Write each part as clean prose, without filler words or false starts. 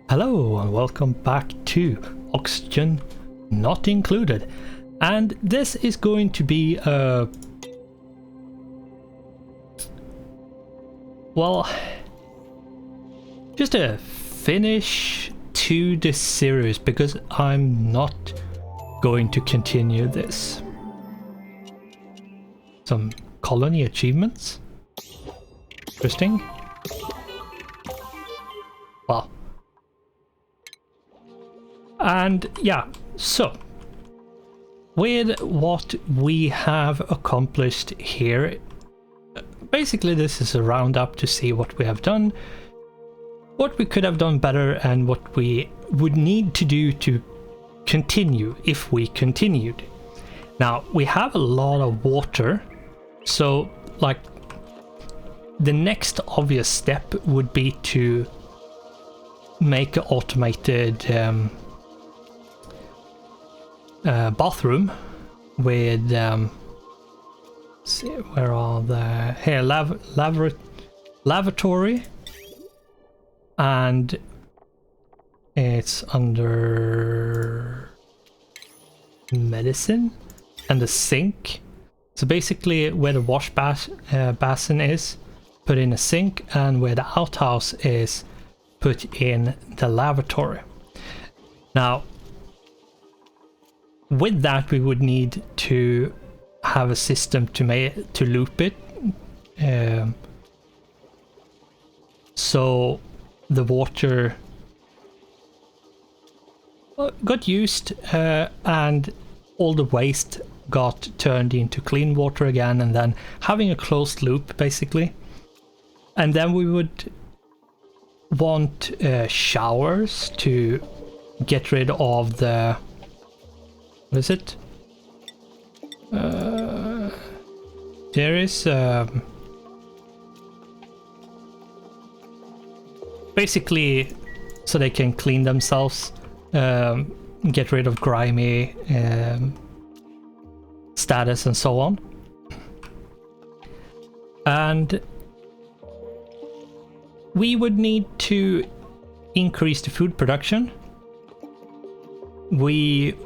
Hello and welcome back to Oxygen Not Included, and this is going to be just a finish to this series because I'm not going to continue this. Some colony achievements. Interesting. Well. And yeah, so with what we have accomplished here, basically this is a roundup to see what we have done, what we could have done better, and what we would need to do to continue if we continued. Now, we have a lot of water, so like the next obvious step would be to make an automated bathroom with see, where are the here lavatory, and it's under medicine and the sink. So basically where the wash basin is, put in a sink, and where the outhouse is, put in the lavatory. Now with that we would need to have a system to loop it, so the water got used and all the waste got turned into clean water again, and then having a closed loop basically. And then we would want showers to get rid of the, what is it? There is basically so they can clean themselves, get rid of grimy status and so on. And we would need to increase the food production. We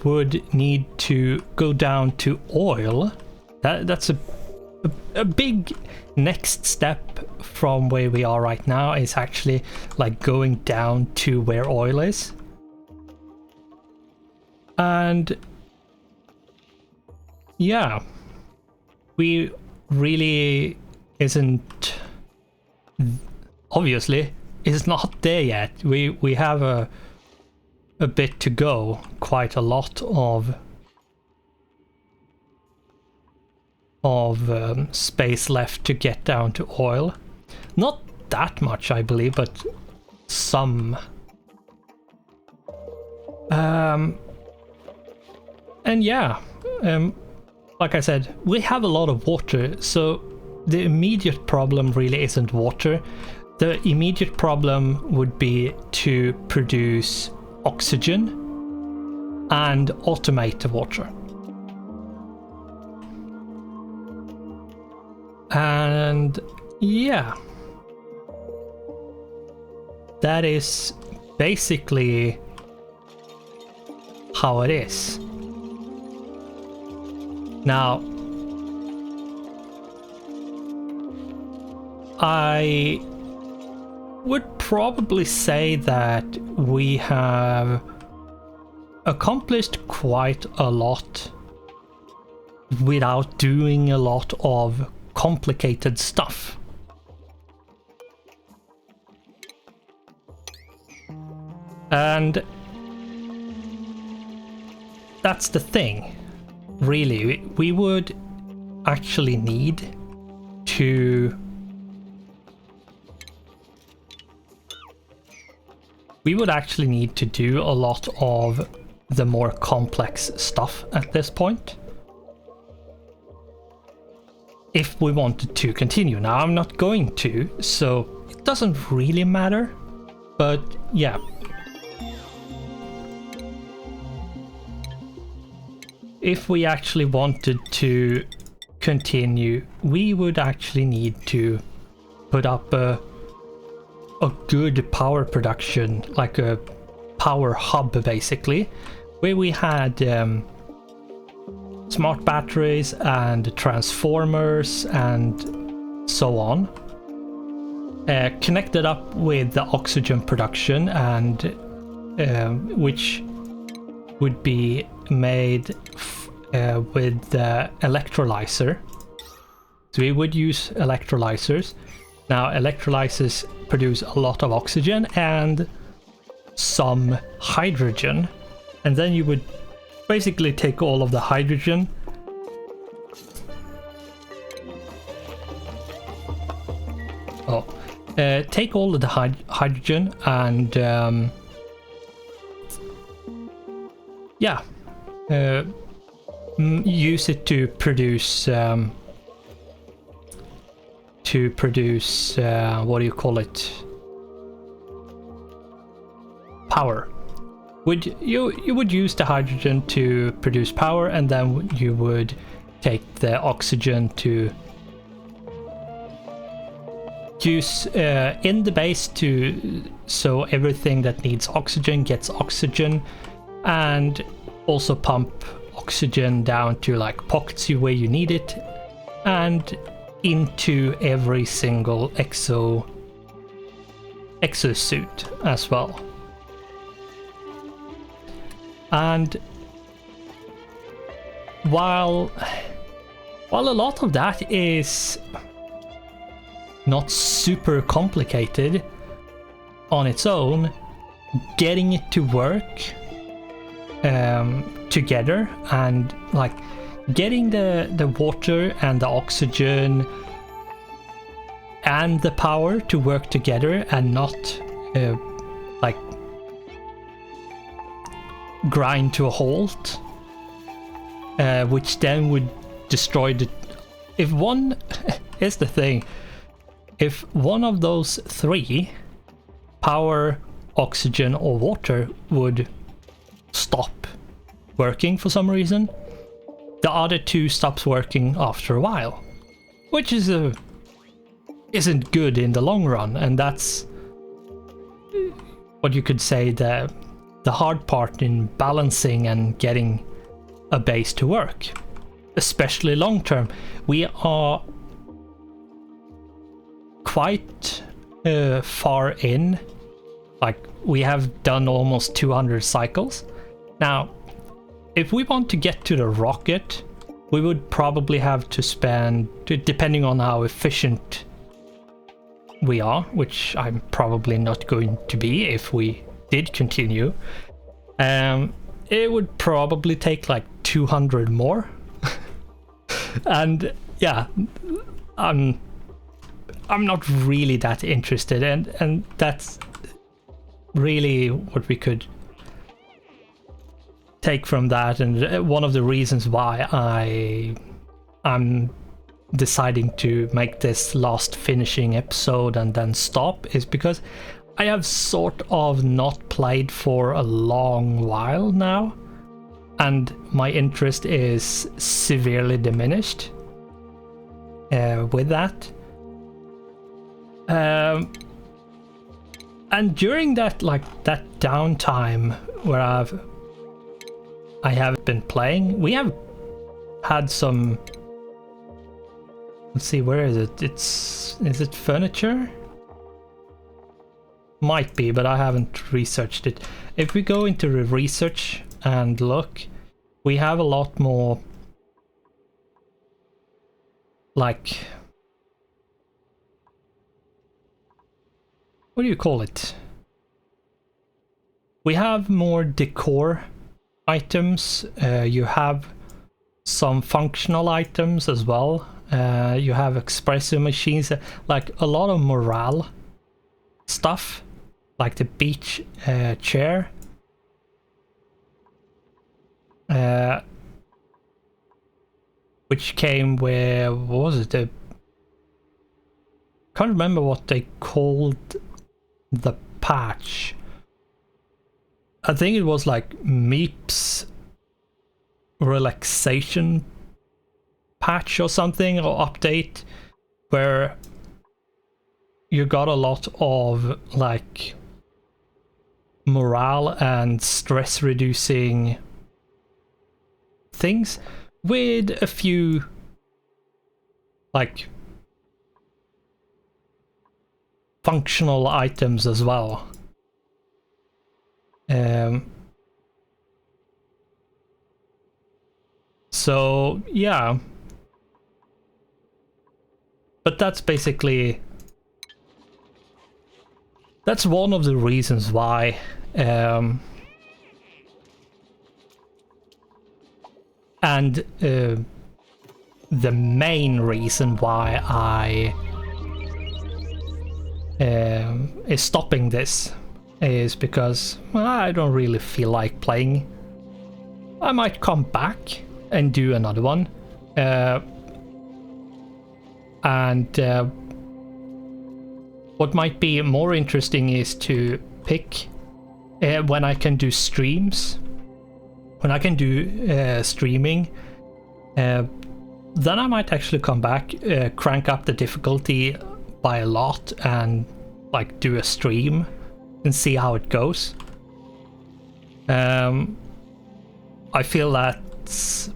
would need to go down to oil. That's a big next step from where we are right now, is actually like going down to where oil is. And yeah, we really isn't, obviously is not there yet. We have a bit to go, quite a lot of space left to get down to oil. Not that much, I believe, but some. And yeah, like I said, we have a lot of water, so the immediate problem really isn't water. The immediate problem would be to produce oxygen and automate the water. And yeah, that is basically how it is. Now, I would probably say that we have accomplished quite a lot without doing a lot of complicated stuff. And that's the thing, really. We would actually need to do a lot of the more complex stuff at this point if we wanted to continue. Now, I'm not going to, so it doesn't really matter, but yeah. If we actually wanted to continue, we would actually need to put up a a good power production, like a power hub basically, where we had smart batteries and transformers and so on, connected up with the oxygen production, and which would be made with the electrolyzer. So we would use electrolyzers. Now electrolyzers produce a lot of oxygen and some hydrogen, and then you would basically take all of the hydrogen take all of the hydrogen and use it to produce what do you call it, power. You would use the hydrogen to produce power, and then you would take the oxygen to use in the base so everything that needs oxygen gets oxygen, and also pump oxygen down to like pockets where you need it, and into every single exosuit as well. And while a lot of that is not super complicated on its own, getting it to work together, and like getting the water and the oxygen and the power to work together and not like grind to a halt, which then would destroy the... If one... Here's the thing. If one of those three, power, oxygen or water, would stop working for some reason, the other two stops working after a while, which is isn't good in the long run, and that's what you could say the hard part in balancing and getting a base to work, especially long term. We are quite far in, like we have done almost 200 cycles. Now, if we want to get to the rocket, we would probably have to spend, depending on how efficient we are, which I'm probably not going to be if we did continue, it would probably take like 200 more. And yeah, I'm not really that interested, and that's really what we could take from that. And one of the reasons why I'm deciding to make this last finishing episode and then stop is because I have sort of not played for a long while now, and my interest is severely diminished with that. And during that downtime where I have been playing, we have had some... Let's see, where is it? Is it furniture? Might be, but I haven't researched it. If we go into the research and look, we have a lot more, like, what do you call it? We have more decor items. You have some functional items as well. You have espresso machines, like a lot of morale stuff, like the beach chair. Which came with, what was it? Can't remember what they called the patch. I think it was like Meep's relaxation patch or something, or update, where you got a lot of like morale and stress reducing things with a few like functional items as well. So yeah, but that's basically, that's one of the reasons why and the main reason why I is stopping this is because, well, I don't really feel like playing. I might come back and do another one, and what might be more interesting is to pick when I can do streams, when I can do streaming, then I might actually come back, crank up the difficulty by a lot and like do a stream and see how it goes. I feel that's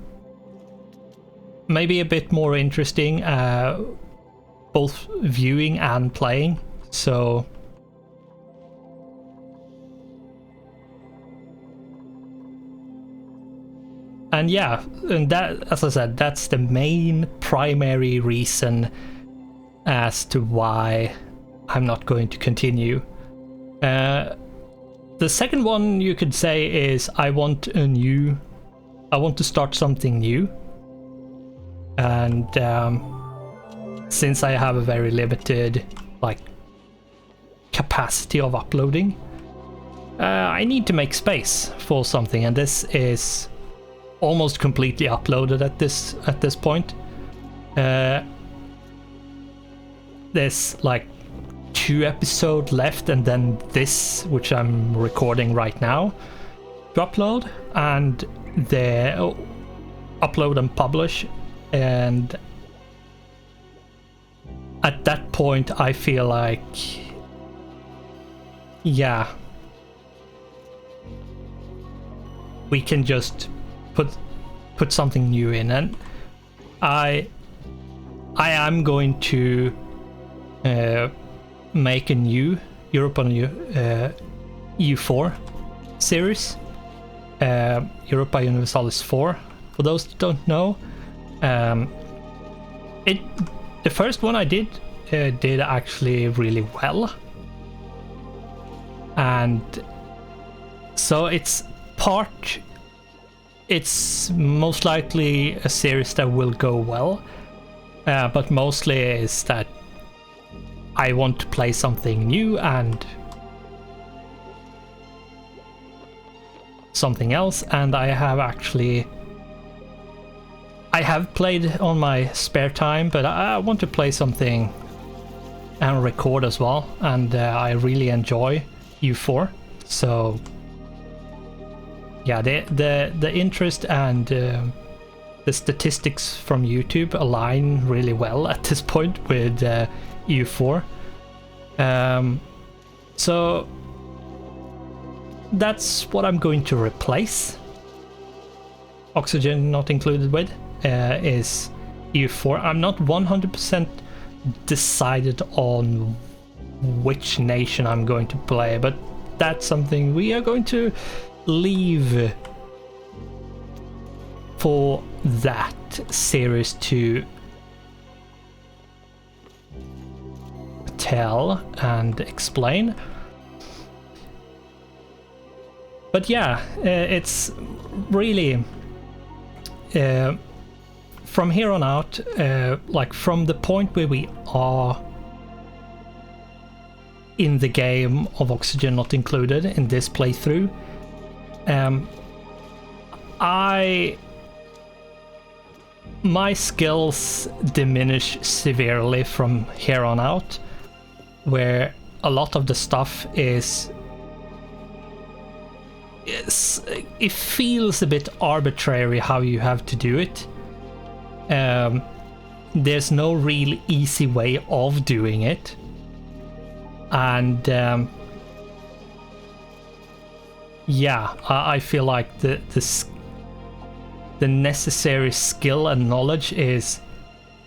maybe a bit more interesting, both viewing and playing. So and yeah, and that, as I said, that's the main primary reason as to why I'm not going to continue. The second one you could say is I want to start something new, and since I have a very limited like capacity of uploading, I need to make space for something, and this is almost completely uploaded at this point. There's like 2 episodes left, and then this, which I'm recording right now, to upload, and the upload and publish. And at that point I feel like, yeah, we can just put something new in, and I am going to make a new Europa EU4 series, Europa Universalis 4, for those that don't know. The first one I did actually really well, and so it's most likely a series that will go well, but mostly is that I want to play something new and something else, and I have played on my spare time, but I want to play something and record as well, and I really enjoy U4. So yeah, the interest and the statistics from YouTube align really well at this point with U4. So that's what I'm going to replace Oxygen Not Included with, is EU4. I'm not 100% decided on which nation I'm going to play, but that's something we are going to leave for that series to tell and explain. But yeah, it's really from here on out, like from the point where we are in the game of Oxygen Not Included in this playthrough, my skills diminish severely from here on out, where a lot of the stuff it feels a bit arbitrary how you have to do it. There's no real easy way of doing it. And yeah, I feel like the necessary skill and knowledge is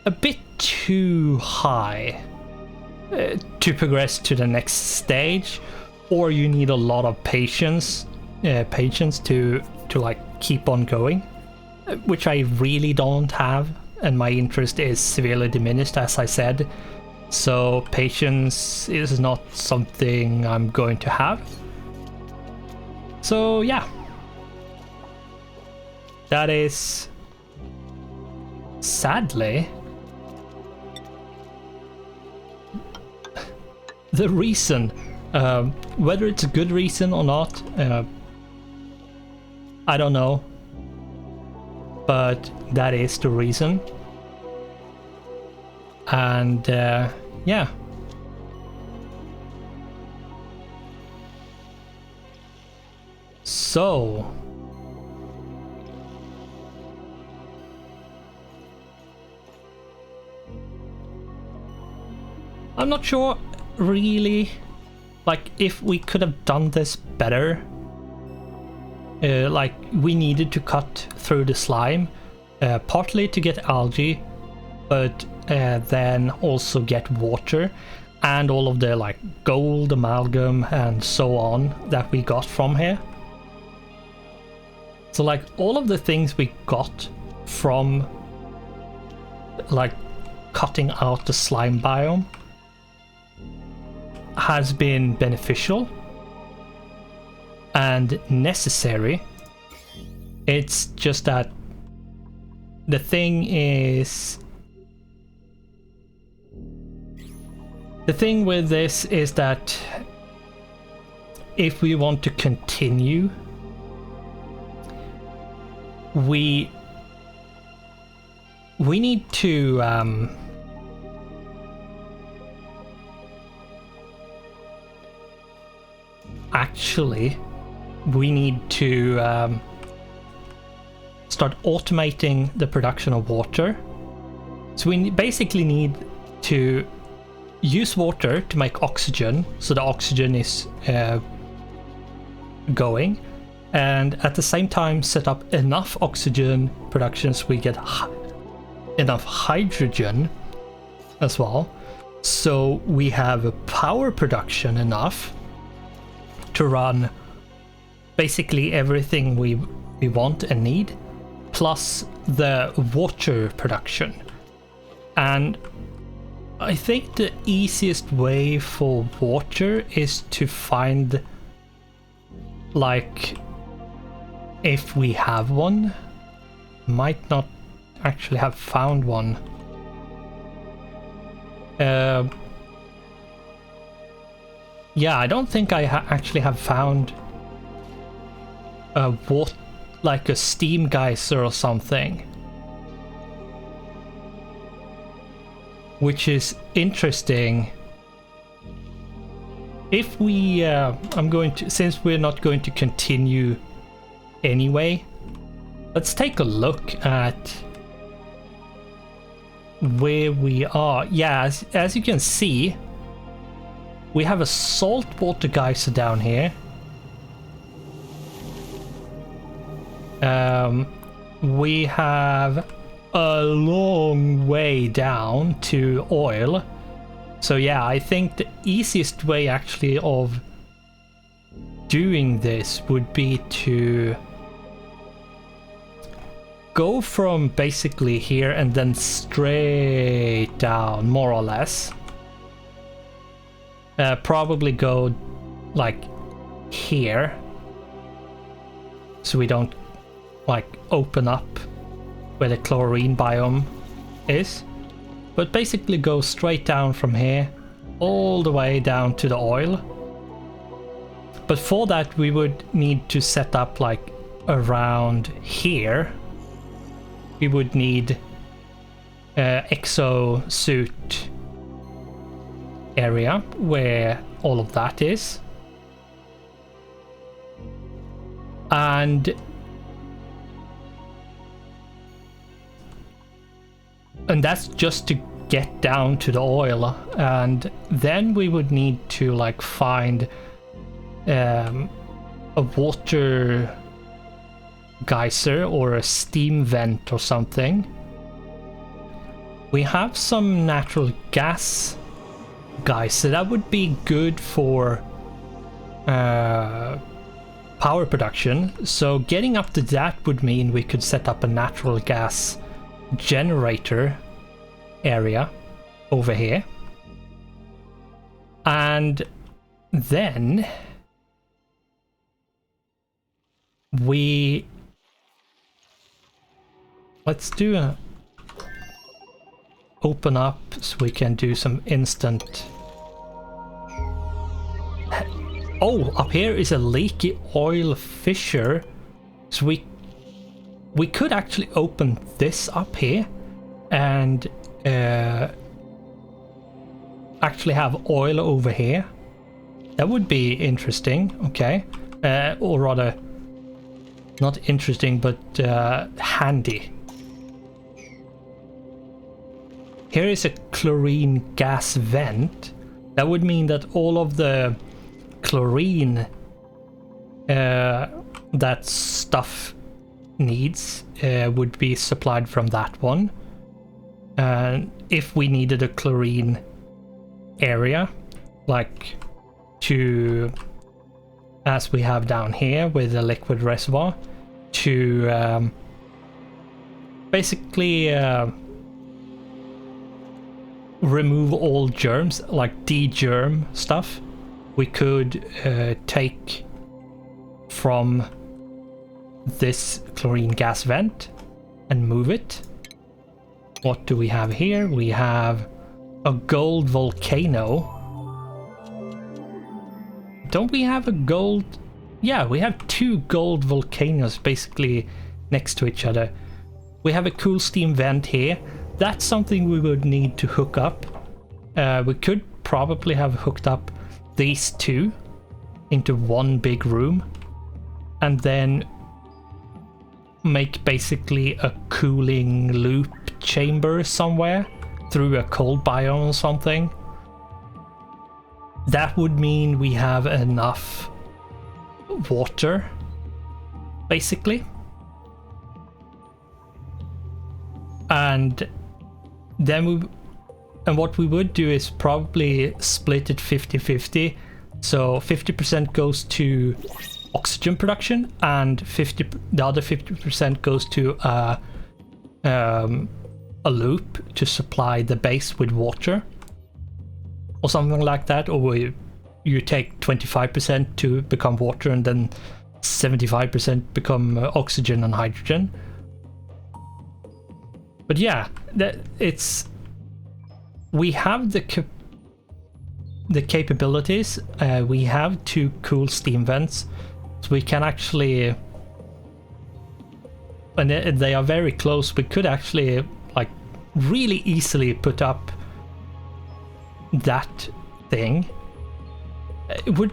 a bit too high to progress to the next stage, or you need a lot of patience to like keep on going, which I really don't have, and my interest is severely diminished, as I said. So patience is not something I'm going to have. So yeah, that is sadly the reason. Whether it's a good reason or not, I don't know, but that is the reason. And yeah. So I'm not sure really, like, if we could have done this better. Like, we needed to cut through the slime, partly to get algae, but then also get water and all of the like gold, amalgam and so on that we got from here. So like all of the things we got from like cutting out the slime biome has been beneficial and necessary. It's just that the thing with this is that if we want to continue, we need to actually we need to start automating the production of water. So we basically need to use water to make oxygen, so the oxygen is going, and at the same time set up enough oxygen production so we get enough hydrogen as well, so we have a power production enough to run basically everything we want and need, plus the water production. And I think the easiest way for water is to find, like, if we have one. Might not actually have found one. Yeah, I don't think I actually have found a like a steam geyser or something, which is interesting. If we since we're not going to continue anyway, let's take a look at where we are. Yeah, as you can see, we have a saltwater geyser down here. We have a long way down to oil. So yeah, I think the easiest way actually of doing this would be to go from basically here and then straight down, more or less. Probably go like here, so we don't like open up where the chlorine biome is, but basically go straight down from here all the way down to the oil. But for that we would need to set up like around here. We would need exosuit area where all of that is, and that's just to get down to the oil, and then we would need to like find a water geyser or a steam vent or something. We have some natural gas geyser that would be good for power production, so getting up to that would mean we could set up a natural gas generator area over here, and then let's do a open up so we can do some instant. Oh, up here is a leaky oil fissure, so we could actually open this up here and actually have oil over here. That would be interesting. Okay, or rather not interesting, but handy. Here is a chlorine gas vent. That would mean that all of the chlorine that stuff needs would be supplied from that one. And if we needed a chlorine area, like to, as we have down here with a liquid reservoir, to basically remove all germs, like de-germ stuff, we could take from this chlorine gas vent and move it. What do we have here? We have a gold volcano. Don't we have a gold? Yeah, we have two gold volcanoes basically next to each other. We have a cool steam vent here. That's something we would need to hook up. We could probably have hooked up these two into one big room and then make basically a cooling loop chamber somewhere through a cold biome or something. That would mean we have enough water, basically. And then what we would do is probably split it 50-50. So 50% goes to oxygen production and the other 50% goes to a loop to supply the base with water or something like that. Or you take 25% to become water and then 75% become oxygen and hydrogen. But yeah, we have the capabilities. We have two cool steam vents, so we can actually, and they are very close. We could actually like really easily put up that thing. It would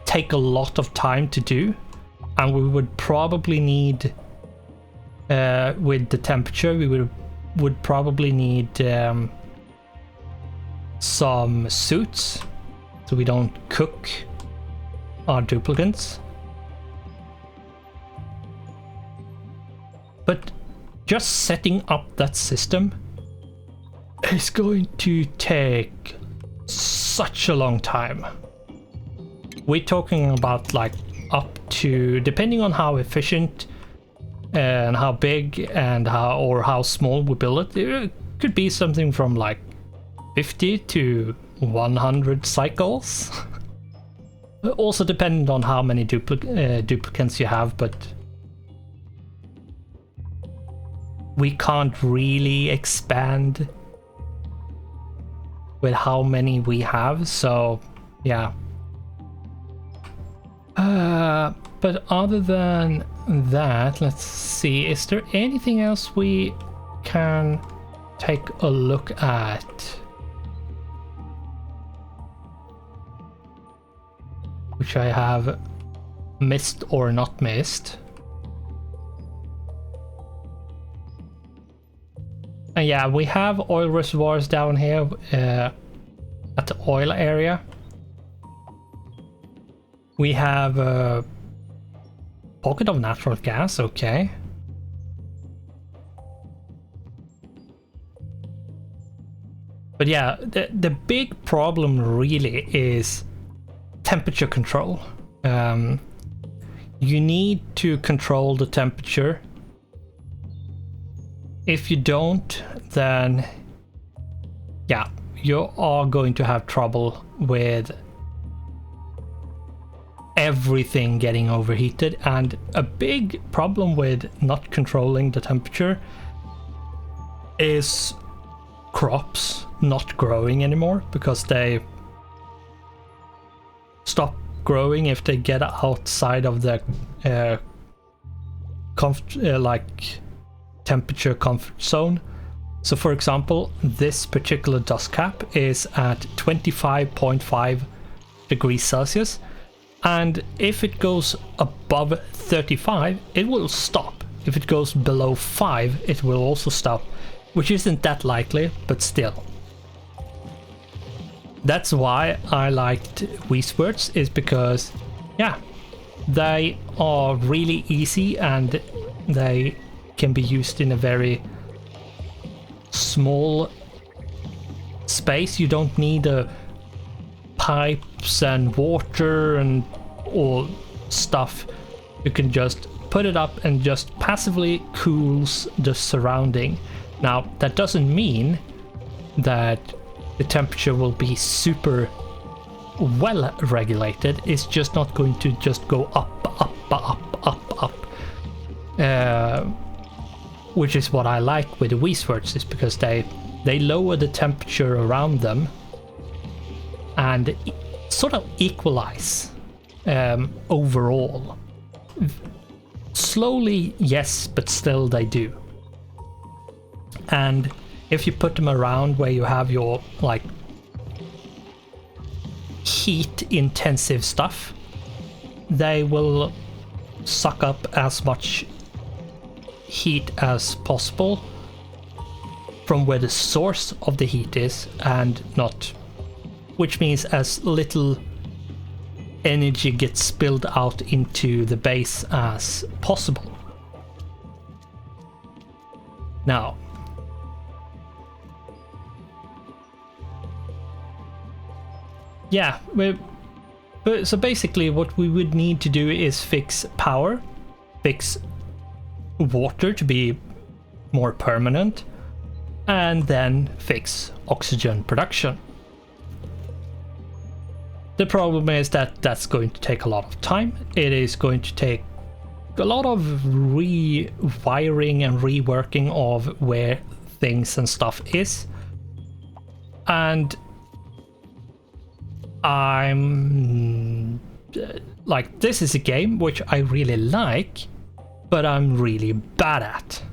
take a lot of time to do, and we would probably need, with the temperature, we would probably need some suits so we don't cook our duplicants. But just setting up that system is going to take such a long time. We're talking about like up to, depending on how efficient and how big and how small we build it could be something from like 50 to 100 cycles. Also depending on how many duplicants you have, but we can't really expand with how many we have, so yeah. But other than that, let's see, is there anything else we can take a look at? Which I have missed or not missed. And yeah, we have oil reservoirs down here at the oil area. We have a pocket of natural gas, okay. But yeah, the big problem really is temperature control. You need to control the temperature. If you don't, then yeah, you are going to have trouble with everything getting overheated. And a big problem with not controlling the temperature is crops not growing anymore, because they stop growing if they get outside of the like temperature comfort zone. So for example, this particular dust cap is at 25.5 degrees Celsius, and if it goes above 35 it will stop. If it goes below 5 it will also stop, which isn't that likely, but still. That's why I liked Wheatworts, is because yeah, they are really easy and they can be used in a very small space. You don't need pipes and water and all stuff. You can just put it up and just passively cools the surrounding. Now that doesn't mean that the temperature will be super well regulated. It's just not going to just go up, which is what I like with the Wheatworts, is because they lower the temperature around them and sort of equalize overall. Slowly, yes, but still they do. And if you put them around where you have your like heat intensive stuff, they will suck up as much heat as possible from where the source of the heat is, and not, which means as little energy gets spilled out into the base as possible. Now, yeah, so basically what we would need to do is fix power, fix water to be more permanent, and then fix oxygen production. The problem is that that's going to take a lot of time. It is going to take a lot of rewiring and reworking of where things and stuff is. And I'm like, this is a game which I really like, but I'm really bad at.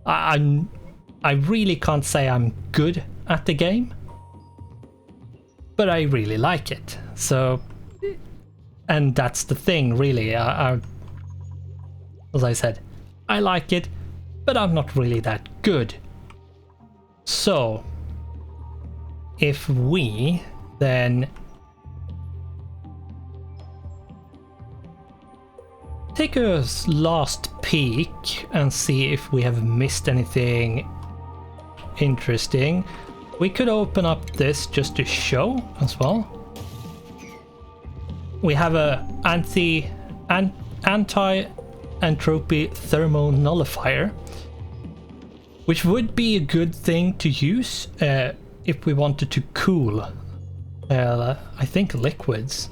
I really can't say I'm good at the game, but I really like it. So, and that's the thing, really. As I said, I like it, but I'm not really that good. So, if we then take a last peek and see if we have missed anything interesting, we could open up this just to show as well. We have a anti-entropy thermal nullifier, which would be a good thing to use if we wanted to cool, I think, liquids.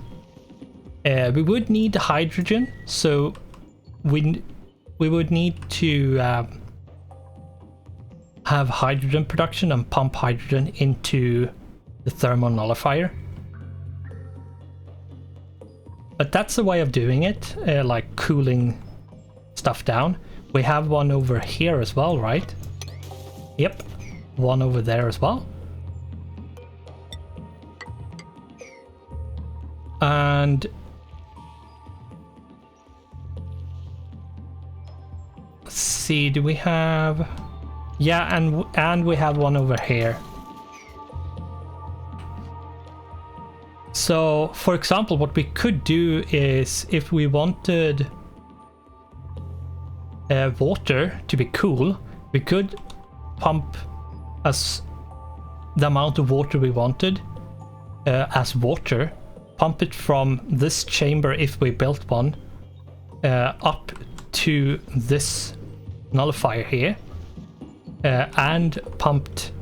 We would need hydrogen, so we would need to have hydrogen production and pump hydrogen into the thermal nullifier. But that's a way of doing it, like cooling stuff down. We have one over here as well, right? Yep, one over there as well. And let's see, do we have... Yeah, and we have one over here. So, for example, what we could do is, if we wanted water to be cool, we could pump as the amount of water we wanted as water, pump it from this chamber if we built one up to this nullifier here, and pumped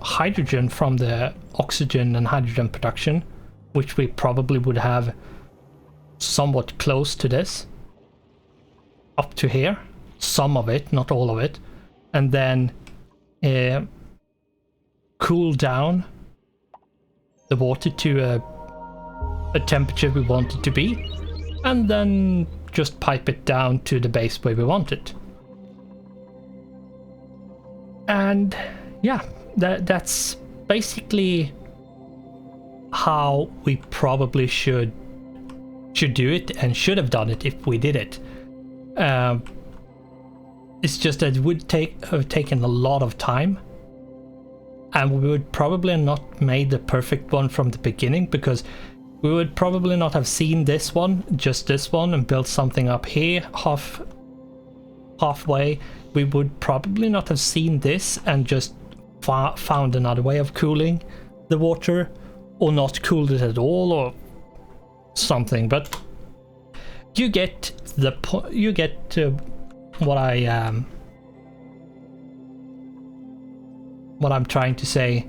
hydrogen from the oxygen and hydrogen production, which we probably would have somewhat close to this, up to here, some of it, not all of it, and then cool down the water to a temperature we want it to be, and then just pipe it down to the base where we want it. And yeah, that's basically how we probably should do it, and should have done it if we did it. It's just that it would have taken a lot of time, and we would probably not made the perfect one from the beginning, because we would probably not have seen this one, just this one, and built something up here halfway. We would probably not have seen this and just found another way of cooling the water, or not cooled it at all, or something. But you get the you get what I'm trying to say.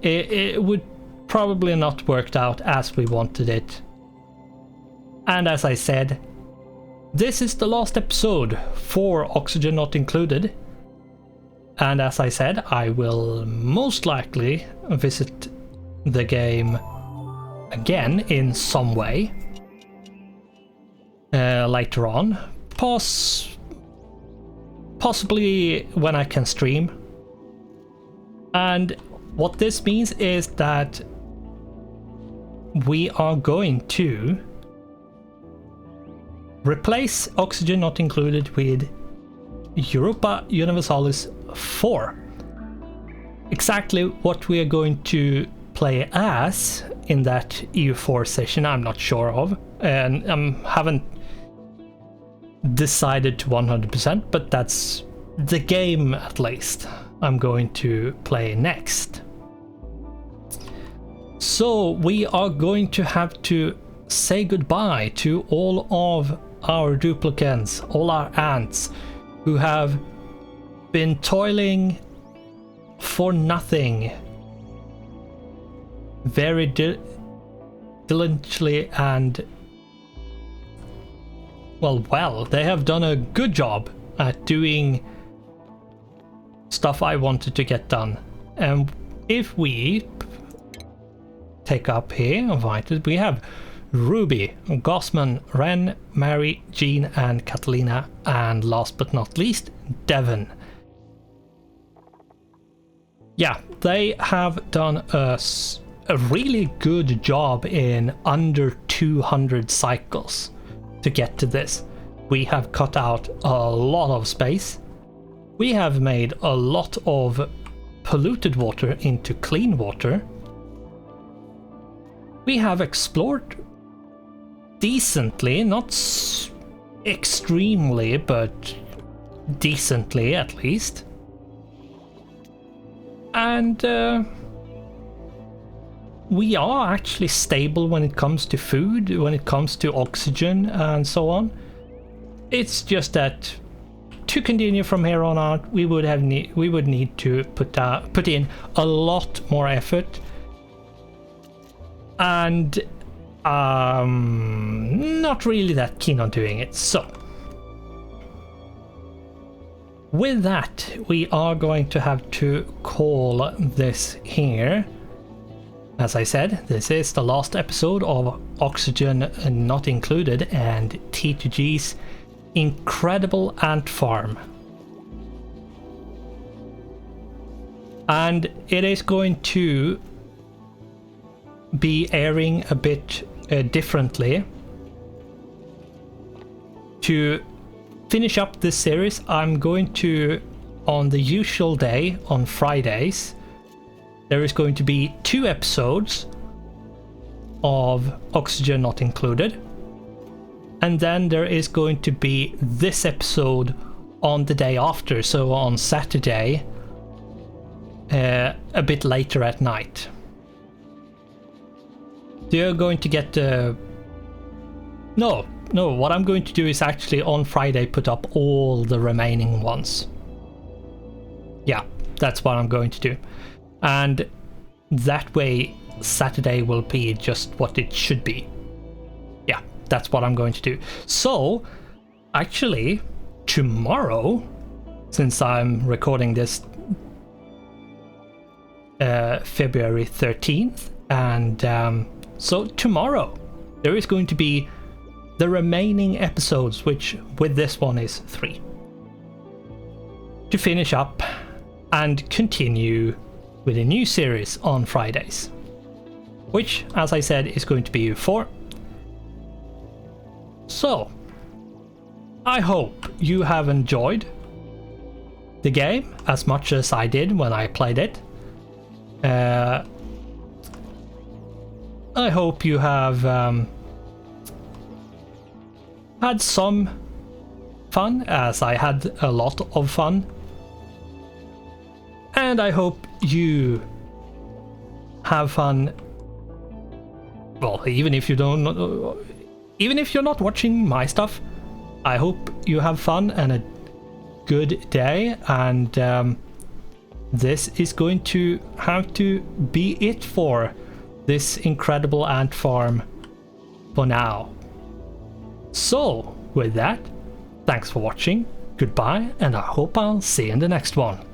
It would probably not worked out as we wanted it. And as I said, this is the last episode for Oxygen Not Included. And as I said, I will most likely visit the game again in some way later on. Possibly when I can stream. And what this means is that we are going to replace Oxygen Not Included with Europa Universalis 4. Exactly what we are going to play as in that EU4 session, I'm not sure of, and haven't decided to 100%, but that's the game at least I'm going to play next. So we are going to have to say goodbye to all of our duplicants, all our ants who have been toiling for nothing very diligently, and well, they have done a good job at doing stuff I wanted to get done. And if we take up here, invited, we have Ruby, Gossman, Ren, Mary, Jean, and Catalina, and last but not least, Devon. Yeah, they have done a really good job in under 200 cycles to get to this. We have cut out a lot of space. We have made a lot of polluted water into clean water. We have explored decently, not extremely, but decently at least. And we are actually stable when it comes to food, when it comes to oxygen and so on. It's just that to continue from here on out, we would need to put in a lot more effort, and not really that keen on doing it. So with that, we are going to have to call this here. As I said, this is the last episode of Oxygen Not Included and TTG's incredible Antfarm. And it is going to be airing a bit differently. To finish up this series, I'm going to on the usual day on Fridays, there is going to be 2 episodes of Oxygen Not Included. And then there is going to be this episode on the day after, so on Saturday, a bit later at night. So you're going to get No, what I'm going to do is actually on Friday put up all the remaining ones. Yeah, that's what I'm going to do. And that way Saturday will be just what it should be. Yeah, that's what I'm going to do. So, actually, tomorrow, since I'm recording this February 13th, and so tomorrow there is going to be the remaining episodes, which with this one is 3, to finish up and continue with a new series on Fridays, which, as I said, is going to be U4. So, I hope you have enjoyed the game as much as I did when I played it. I hope you have had some fun, as I had a lot of fun. And I hope you have fun. Well, even if you don't, even if you're not watching my stuff, I hope you have fun and a good day. And this is going to have to be it for this incredible ant farm for now. So, with that, thanks for watching, goodbye, and I hope I'll see you in the next one.